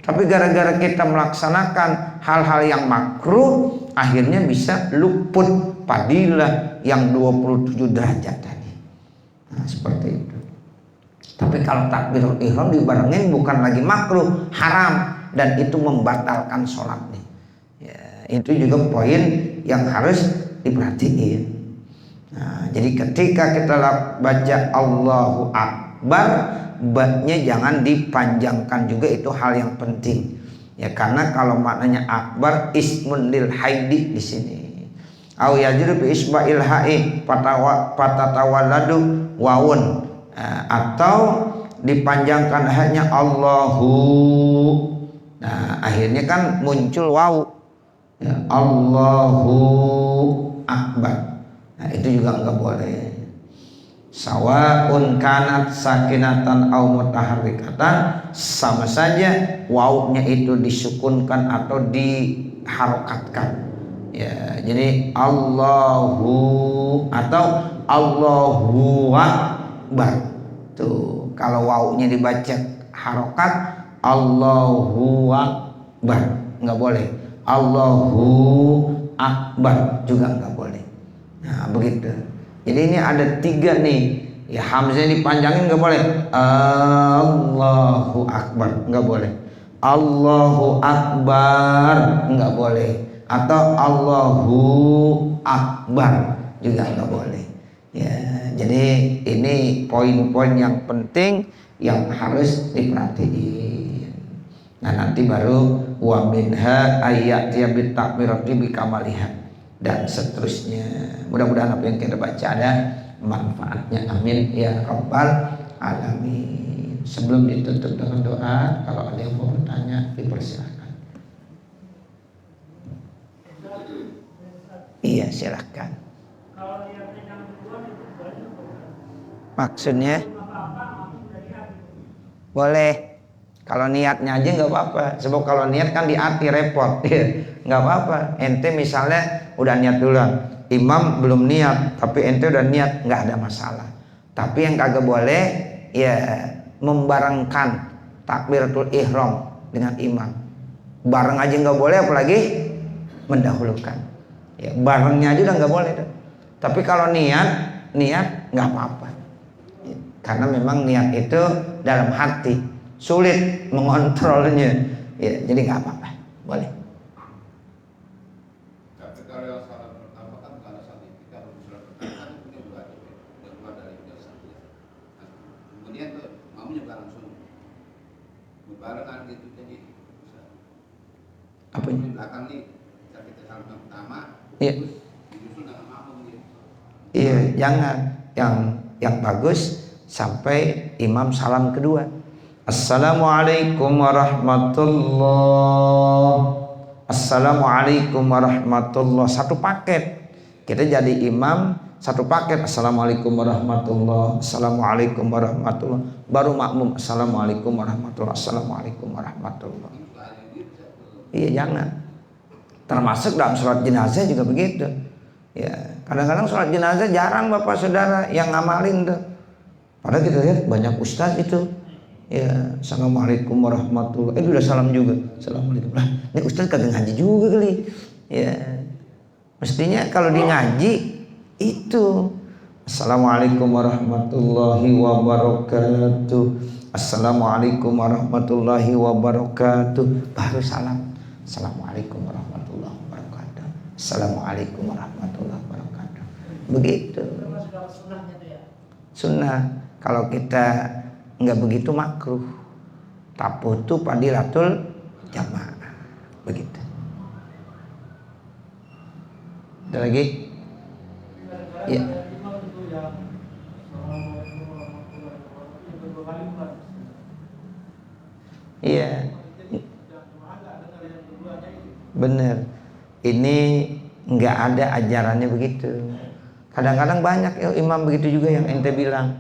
Tapi gara-gara kita melaksanakan hal-hal yang makruh, akhirnya bisa luput fadilah yang 27 derajat tadi. Nah, seperti itu. Tapi kalau takbirul ihram dibarengin bukan lagi makruh, haram, dan itu membatalkan sholatnya. Ya, itu juga poin yang harus diperhatiin. Nah, jadi ketika kita baca Allahu Akbar, ba-nya jangan dipanjangkan juga, itu hal yang penting. Ya karena kalau maknanya akbar ismun lil haidi di sini. Au yajru bi isba'il ha'i patatawalladu wawun. Atau dipanjangkan hanya Allahu. Nah, akhirnya kan muncul waw. Ya, Allahu Akbar. Nah, itu juga enggak boleh. Sawa'un kanat sakinatan au mutaharrikatan, sama saja wawnya itu disukunkan atau diharokatkan. Ya, jadi Allahu atau Allahu Akbar. Tuh, kalau wawnya dibaca harokat Allahu Akbar enggak boleh. Allahu Akbar juga enggak boleh. Nah, begitu. Jadi ini ada 3 nih. Ya hamzah dipanjangin nggak boleh. Allahu Akbar nggak boleh. Allahu Akbar nggak boleh. Atau Allahu Akbar juga nggak boleh. Ya, jadi ini poin-poin yang penting yang harus diperhatiin. Nah nanti baru wa minha ayyatiya bit takbirati bi kamaliha dan seterusnya. Mudah-mudahan apa yang kita baca ada manfaatnya, amin ya rabbal alamin. Sebelum ditutup dengan doa, kalau ada yang mau bertanya dipersilakan. Iya silakan. Maksudnya boleh. Kalau niatnya aja nggak apa-apa. Sebab kalau niat kan di hati repot. Nggak apa-apa. Ente misalnya udah niat duluan, imam belum niat, tapi ente udah niat, nggak ada masalah. Tapi yang kagak boleh ya membarengkan takbiratul ihram dengan imam. Bareng aja nggak boleh, apalagi mendahulukan. Ya, barengnya aja udah nggak boleh. Tapi kalau niat nggak apa-apa. Karena memang niat itu dalam hati, sulit mengontrolnya. Ya, jadi nggak apa-apa, boleh. Barengan gitu, jadi apa di belakang nih kita salam pertama, iya justru dengan makmum gitu. Iya, jangan. Yang bagus sampai imam salam kedua. Assalamualaikum warahmatullahi. Assalamualaikum warahmatullahi. Satu paket. Kita jadi imam satu paket. Assalamualaikum warahmatullahi. Assalamualaikum warahmatullahi. Baru makmum. Assalamualaikum warahmatullahi. Assalamualaikum warahmatullahi. Iya jangan. Termasuk dalam sholat jenazah juga begitu. Ya, kadang-kadang sholat jenazah jarang Bapak Saudara yang ngamalin tuh. Padahal kita lihat banyak ustaz itu. Ya, assalamualaikum warahmatullahi. Udah salam juga. Assalamualaikum. Lah, ini ustaz kagak ngaji juga kali. Ya. Mestinya kalau di ngaji itu assalamualaikum warahmatullahi wabarakatuh. Assalamualaikum warahmatullahi wabarakatuh. Baru salam. Assalamualaikum warahmatullahi wabarakatuh. Assalamualaikum warahmatullahi wabarakatuh. Begitu. Sunnah. Kalau kita nggak begitu makruh. taputu fadilatul jamaah. Begitu. Ada lagi? Ya. Iya. Bener. Ini nggak ada ajarannya begitu. Kadang-kadang banyak imam begitu juga yang ente bilang.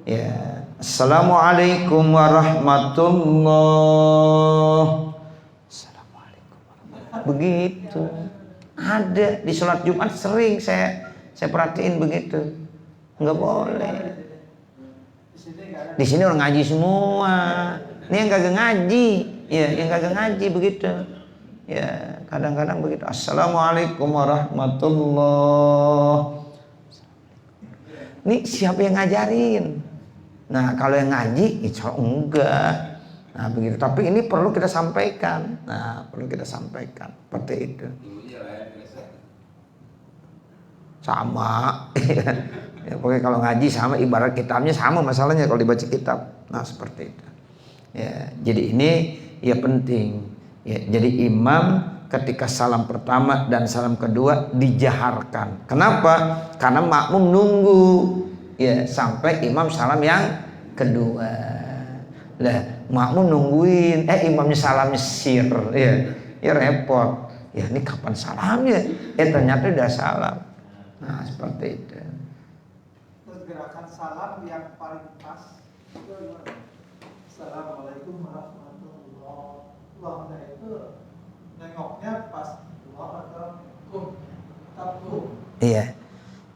Ya. Assalamualaikum warahmatullah. Assalamualaikum warahmatullah. Begitu. Ada di sholat Jumat sering saya perhatiin begitu. Nggak boleh. Di sini orang ngaji semua. Ini yang kagak ngaji, ya, yang kagak ngaji begitu. Ya, kadang-kadang begitu. Assalamualaikum warahmatullah. Ini siapa yang ngajarin? Nah, kalau yang ngaji, insya Allah enggak. Nah, begitu. Tapi ini perlu kita sampaikan. Nah, perlu kita sampaikan seperti itu. Sama. Ya, pokoknya kalau ngaji sama, ibarat kitabnya sama masalahnya kalau dibaca kitab. Nah, seperti itu. Ya, jadi ini ya penting. Ya, jadi imam ketika salam pertama dan salam kedua dijaharkan. Kenapa? Karena makmum nunggu ya sampai imam salam yang kedua. Lah, makmum nungguin, imamnya salamnya sir, ya repot. Ya ini kapan salamnya? Ternyata udah salam. Nah, seperti itu. Terus gerakan salam yang paling pas itu gimana? Assalamualaikum warahmatullahi wabarakatuh. Itu nengoknya pas atau kum. Iya.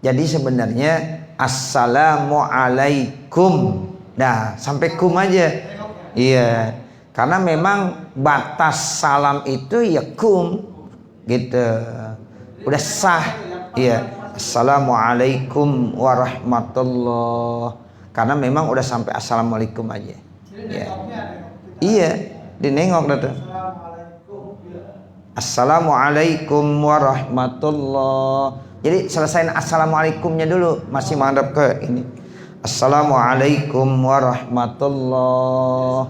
Jadi sebenarnya assalamualaikum. Nah, sampai kum aja. Iya. Karena memang batas salam itu ya kum gitu. Udah sah. Iya. Assalamualaikum warahmatullah. Karena memang udah sampai assalamualaikum aja. Ya. Iya, dinengok dah tuh. Assalamualaikum warahmatullah. Jadi selesain assalamualaikumnya dulu, masih menghadap ke ini. Assalamualaikum warahmatullah.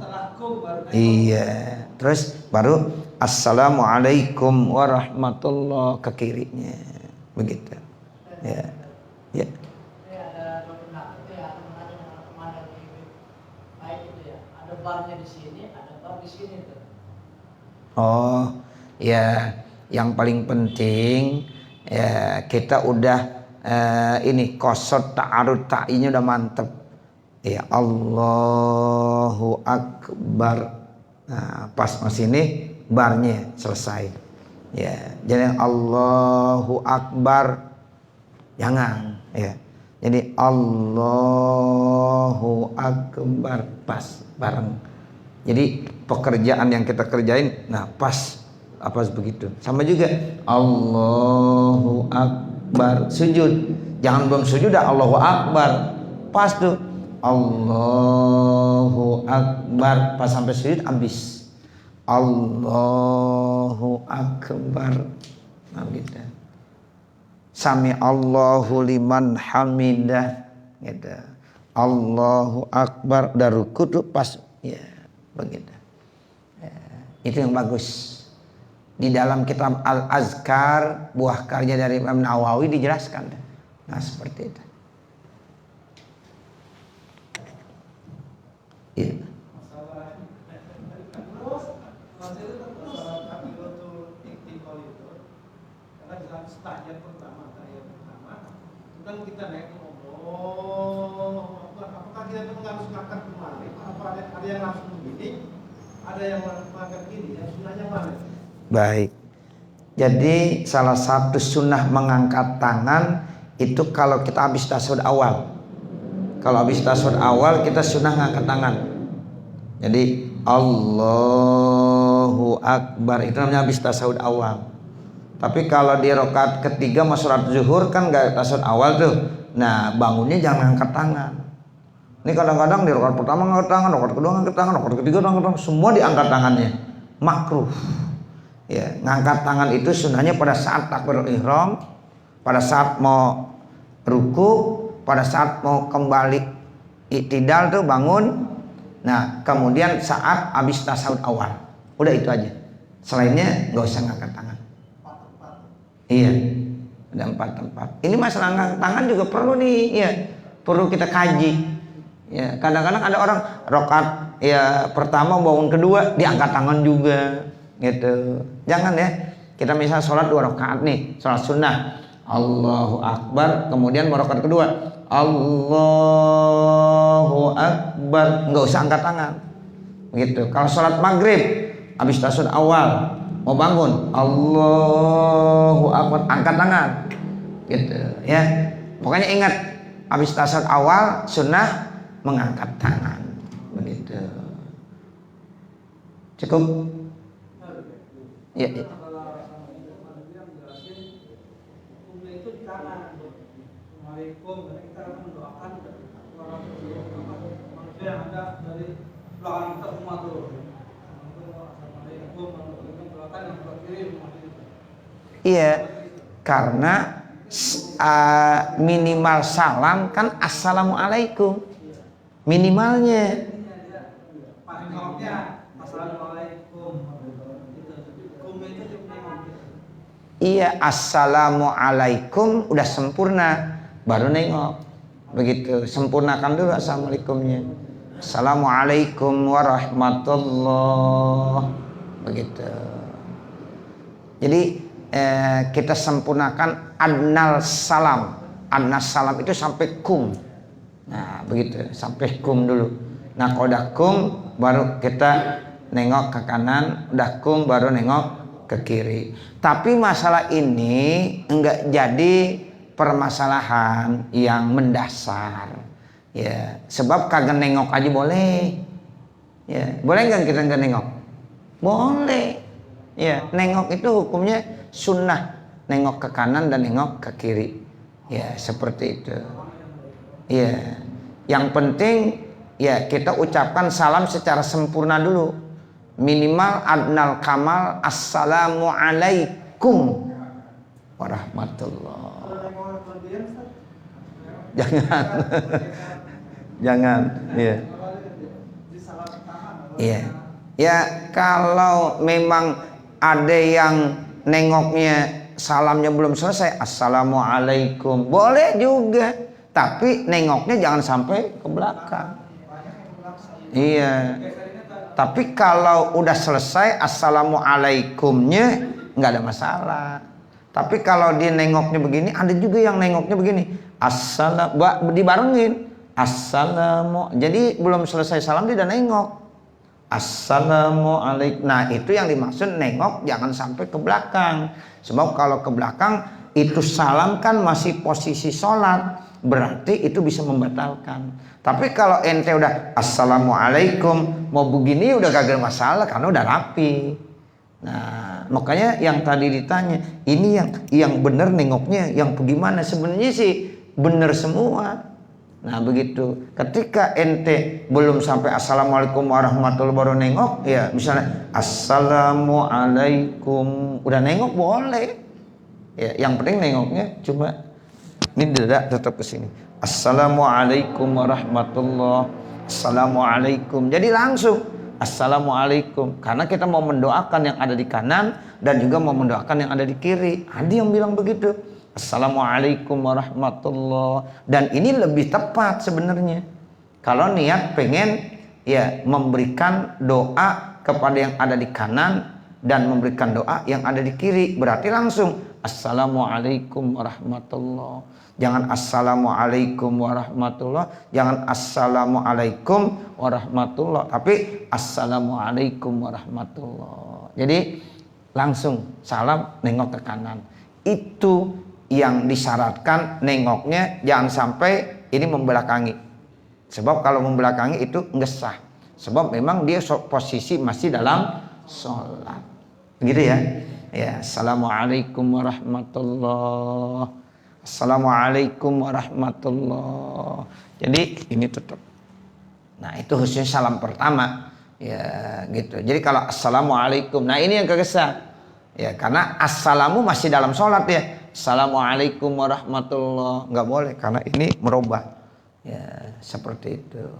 Iya. Terus baru assalamualaikum warahmatullah ke kirinya. Begitu. Ya. Ya. Barnya di sini, ada bar di sini tuh. Oh, ya, yang paling penting ya kita udah ini qasad ta'arud ta'inya udah mantep. Ya Allahu Akbar. Nah, pas masih ini barnya selesai. Ya, jadi Allahu Akbar jangan ya. Jadi Allahu Akbar pas bareng. Jadi pekerjaan yang kita kerjain, nah pas apa begitu. Sama juga Allahu Akbar sujud. Jangan belum sujud dah Allahu Akbar. Pas tuh Allahu Akbar pas sampai sujud habis. Allahu Akbar. Nah gitu. Sami Allahu liman hamidah gitu. Allahu Akbar dari ruku tuh pas ya begitu. Ya, itu yang bagus. Di dalam kitab Al-Azkar buah karya dari Imam Nawawi dijelaskan. Nah, seperti itu. Iya. Kan kita naik ngomong, apakah kita harus ngangkat kembali? Apa ada yang langsung begini, ada yang mengangkat gini, yang sunahnya mana? Baik. Jadi salah satu sunnah mengangkat tangan itu kalau kita habis tasyahud awal. Kalau habis tasyahud awal kita sunnah ngangkat tangan. Jadi Allahu Akbar itu namanya habis tasyahud awal. Tapi kalau di rakaat ketiga mas sholat zuhur kan gak tasyahud awal tuh. Nah bangunnya jangan angkat tangan. Ini kadang-kadang di rakaat pertama ngangkat tangan, rakaat kedua ngangkat tangan, rakaat ketiga ngangkat tangan, semua diangkat tangannya. Makruh. Ya, ngangkat tangan itu sunnahnya pada saat takbiratul ihram, pada saat mau ruku, pada saat mau kembali i'tidal tuh bangun. Nah, kemudian saat habis tasawuf awal. Udah itu aja. Selainnya nggak usah ngangkat tangan. Iya. Ada 4 tempat. Ini masalah ngangkat tangan juga perlu nih, ya. Perlu kita kaji. Ya, kadang-kadang ada orang rakaat ya pertama bangun kedua diangkat tangan juga gitu. Jangan ya. Kita misal sholat 2 rakaat nih, sholat sunnah. Allahu Akbar, kemudian rakaat kedua Allahu Akbar, nggak usah angkat tangan gitu. Kalau sholat maghrib habis tasawuf awal mau bangun Allahu Akbar, angkat tangan gitu ya. Pokoknya ingat habis tasawuf awal sunnah mengangkat tangan begitu. Cukup ya, ya. Assalamualaikum, kita akan mendoakan orang manusia yang ada dari belakang kita semua tuh. Assalamualaikum, doakan yang sebelah kiri. Iya, karena minimal salam kan assalamualaikum, minimalnya. Assalamualaikum. Iya, assalamualaikum udah sempurna, baru nengok. Begitu, sempurnakan dulu assalamualaikumnya. Assalamualaikum warahmatullah. Begitu. Jadi kita sempurnakan adnal salam. Adnal salam itu sampai kum. Nah, begitu, sampai kum dulu. Nah, kalau udah kum baru kita nengok ke kanan, udah kum baru nengok ke kiri. Tapi masalah ini enggak jadi permasalahan yang mendasar. Ya, sebab kagak nengok aja boleh. Ya, boleh enggak kita enggak nengok? Boleh. Ya, nengok itu hukumnya sunnah. Nengok ke kanan dan nengok ke kiri. Ya, seperti itu. Ya. Yang penting ya kita ucapkan salam secara sempurna dulu. Minimal adnal kamal assalamualaikum warahmatullah. Jangan. Jangan. Iya. Iya. Ya kalau memang ada yang nengoknya salamnya belum selesai, assalamualaikum, boleh juga. Tapi nengoknya jangan sampai ke belakang. Iya. Tapi kalau udah selesai assalamualaikumnya nggak ada masalah. Tapi kalau dia nengoknya begini, ada juga yang nengoknya begini. Dibarengin. Assalamu. Jadi belum selesai salam dia udah nengok. Assalamualaikum. Nah, itu yang dimaksud nengok jangan sampai ke belakang. Sebab kalau ke belakang itu salam kan masih posisi sholat. Berarti itu bisa membatalkan. Tapi kalau ente udah assalamualaikum mau begini udah kagak masalah karena udah rapi. Nah, makanya yang tadi ditanya, ini yang bener nengoknya yang bagaimana? Sebenarnya sih bener semua. Nah, begitu. Ketika ente belum sampai assalamualaikum warahmatullahi wabarakatuh baru nengok, ya misalnya assalamualaikum udah nengok boleh. Ya, yang penting nengoknya cuma ini tidak tetap ke sini. Assalamualaikum warahmatullah. Assalamualaikum. Jadi langsung assalamualaikum. Karena kita mau mendoakan yang ada di kanan dan juga mau mendoakan yang ada di kiri. Ada yang bilang begitu. Assalamualaikum warahmatullah. Dan ini lebih tepat sebenarnya. Kalau niat pengen ya memberikan doa kepada yang ada di kanan dan memberikan doa yang ada di kiri, berarti langsung assalamualaikum warahmatullah. Jangan assalamualaikum warahmatullah, jangan assalamualaikum warahmatullah, tapi assalamualaikum warahmatullah. Jadi langsung salam nengok ke kanan. Itu yang disyaratkan nengoknya jangan sampai ini membelakangi. Sebab kalau membelakangi itu nggak sah. Sebab memang dia posisi masih dalam sholat. Gitu ya. Ya, assalamualaikum warahmatullah. Assalamualaikum warahmatullah. Jadi ini tetap. Nah, itu khususnya salam pertama. Ya, gitu. Jadi kalau assalamualaikum, nah ini yang kagak sah. Ya, karena assalamu masih dalam sholat ya. Assalamualaikum warahmatullah, nggak boleh karena ini merubah. Ya, seperti itu.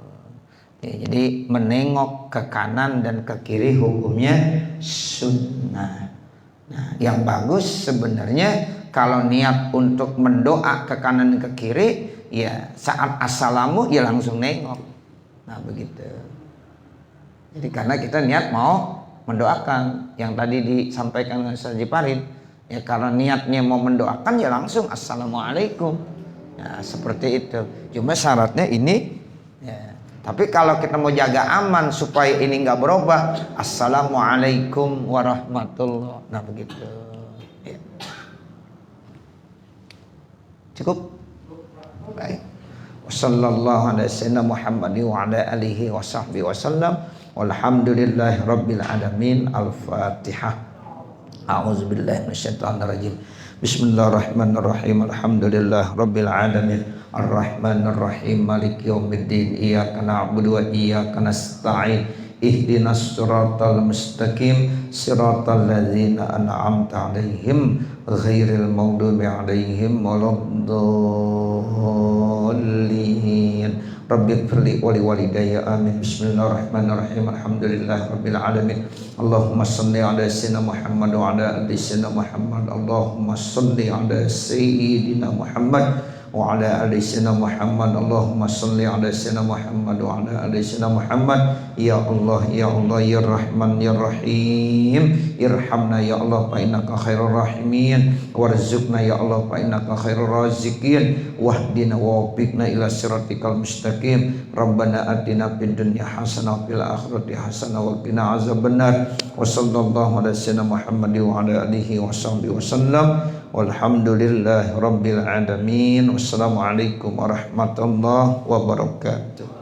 Ya, jadi menengok ke kanan dan ke kiri hukumnya sunnah. Nah, yang bagus sebenarnya kalau niat untuk mendoa ke kanan dan ke kiri, ya saat assalamu ya langsung nengok. Nah begitu. Jadi karena kita niat mau mendoakan yang tadi disampaikan oleh Ustaz Jiparin, ya karena niatnya mau mendoakan ya langsung assalamualaikum. Nah seperti itu. Cuma syaratnya ini. Ya. Tapi kalau kita mau jaga aman supaya ini nggak berubah, assalamualaikum warahmatullahi. Nah begitu. Ya. Cukup. Baik. Wassallallahu ala sayyidina Muhammad wa ala alihi wa sahbihi wasallam. Walhamdulillahi rabbil alamin. Al-Fatihah. A'udzubillahi minasyaitonir rajim. Bismillahirrahmanirrahim. Alhamdulillah rabbil alamin. Ar-Rahmanir Rahim. Maliki yaumiddin. Iyyaka na'budu wa iyyaka nasta'in. Ihdinas siratal mustaqim. Siratal ladzina an'amta 'alaihim ghairil maghdubi 'alaihim waladdallin. Rabbighfirli wa liwalidayya amin. Bismillahirrahmanirrahim. Alhamdulillahirabbil alamin. Allahumma shalli ala sayyidina Muhammad wa ala ali sayyidina Muhammad. Allahumma shalli ala sayyidina Muhammad wa ala ali sayyidina Muhammad. Allahumma shalli ala sayyidina Muhammad wa ala ali sayyidina Muhammad. Ya Allah ya Allah ya Rahman ya Rahim, irhamna ya Allah fa innaka khairur rahimin, warzuqna ya Allah fa innaka khairur raziqin, wahdina wa wafiqna ila siratikal mustaqim. Rabbana atina fid dunya hasanah wa fil akhirati hasanah wa qina azabannar. Wa sallallahu ala sayyidina Muhammad wa ala alihi wa sahbihi wasallam. Walhamdulillahi rabbil alamin. Wassalamualaikum warahmatullahi wabarakatuh.